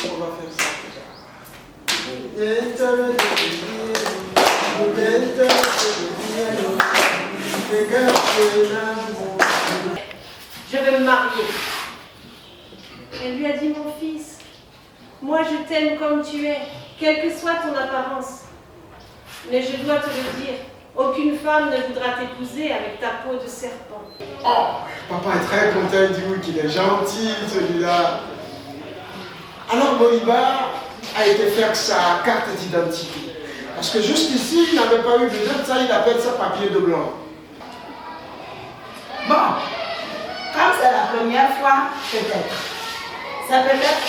On va faire ça Je veux me marier. Elle lui a dit, mon fils, moi je t'aime comme tu es, quelle que soit ton apparence. Mais je dois te le dire, aucune femme ne voudra t'épouser avec ta peau de serpent. Oh, papa est très content, il dit oui qu'il est gentil celui-là. Alors Bolivar a été faire sa carte d'identité. Parce que jusqu'ici, il n'avait pas eu besoin de ça, il appelle ça papier de blanc. Bon, comme c'est la première fois, peut-être. Ça peut être,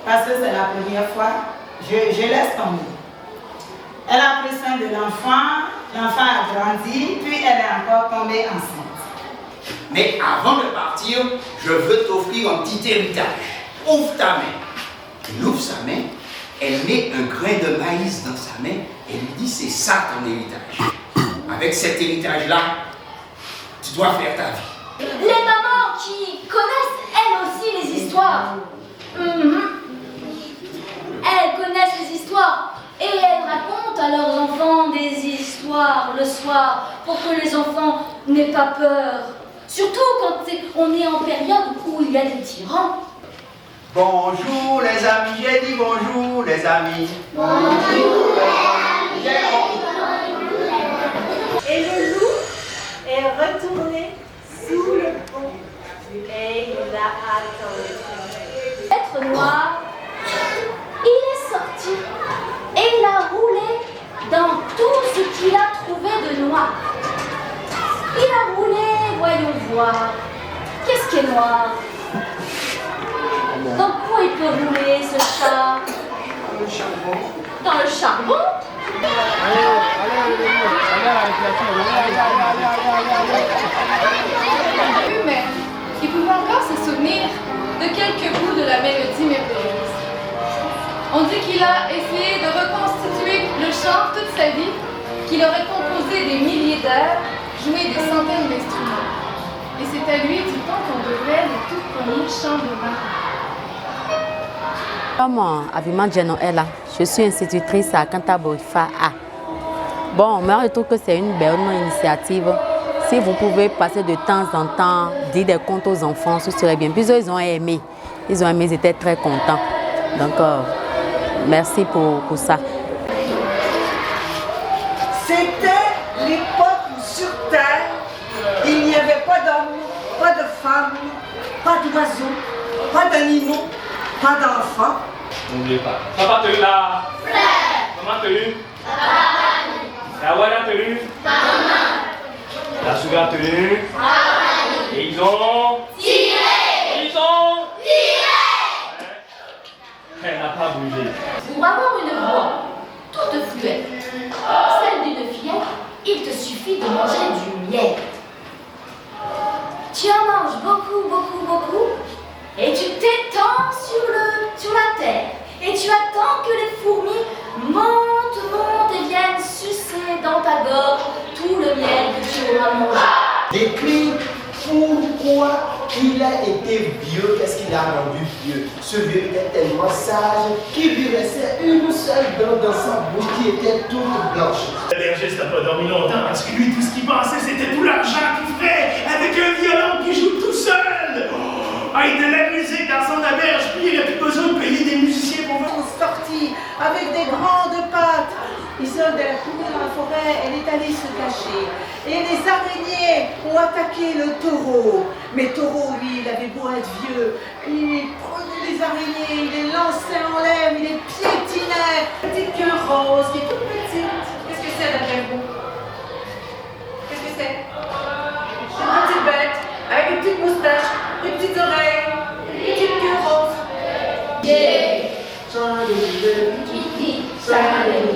parce que c'est la première fois, je laisse tomber. Elle a pris soin de l'enfant a grandi, puis elle est encore tombée enceinte. Mais avant de partir, je veux t'offrir un petit héritage. Ouvre ta main. Elle ouvre sa main, elle met un grain de maïs dans sa main et lui dit c'est ça ton héritage. Avec cet héritage-là, tu dois faire ta vie. Les mamans qui connaissent elles aussi les histoires. Elles connaissent les histoires et elles racontent à leurs enfants des histoires le soir pour que les enfants n'aient pas peur. Surtout quand on est en période où il y a des tyrans. Bonjour les amis, j'ai dit bonjour les amis. Bonjour les amis. Et le loup est retourné sous le pont et il a attendu. Être noir, il est sorti et il a roulé dans tout ce qu'il a trouvé de noir. Il a roulé, voyons voir. Qu'est-ce qui est noir? Dans quoi il peut rouler ce chat? Dans le charbon. Dans le charbon? Mais il pouvait encore se souvenir de quelques bouts de la mélodie merveilleuse. On dit qu'il a essayé de reconstituer le chant toute sa vie, qu'il aurait composé des milliers d'heures, joué des centaines d'instruments. Et c'est à lui, dit-on, qu'on devrait le tout premier chant de vin. Moi, Aviman Genoela, je suis institutrice à Canterbury A. Bon, moi je trouve que c'est une belle initiative. Si vous pouvez passer de temps en temps, dire des contes aux enfants, ce serait bien. Puis ils ont aimé, ils étaient très contents. Donc, merci pour ça. C'était l'époque où sur Terre, il n'y avait pas d'hommes, pas de femmes, pas d'oiseaux, pas d'animaux, pas d'enfants. N'oubliez pas. Papa te là. Maman te lu. La Walla te lu. La Souga te lu. Et ils ont tiré. Ils ont tiré. Elle n'a pas bougé. Pour avoir une voix toute fluette, celle d'une fillette, il te suffit de manger du miel. Tu en manges beaucoup, beaucoup, beaucoup, et tu t'étends sur la terre. Et tu attends que les fourmis montent et viennent sucer dans ta gorge tout le miel que tu auras mangé. Décrit pourquoi il a été vieux, qu'est-ce qu'il a rendu vieux. Ce vieux était tellement sage qu'il lui restait une seule dent dans sa bouche qui était toute blanche. Le berger n'a pas dormi longtemps parce que lui, tout ce qu'il pensait, c'était tout l'argent qu'il ferait avec un violon qui joue tout seul. Ah, il de la musique dans son auberge, puis il n'a plus besoin de payer des musiciens pour voir. Sortie avec des grandes pattes. Isolde, elle a couru dans la forêt, elle est allée se cacher. Et les araignées ont attaqué le taureau. Mais taureau, lui, il avait beau être vieux, il prenait les araignées, il les lançait en l'air, il les piétinait. Petite queue rose qui est toute petite. Qu'est-ce que c'est d'après vous? Qu'est-ce que c'est? Une petite bête avec une petite moustache, des petites oreilles, une petite queue rose. Yeah. Charlie, Qui dit Charlie?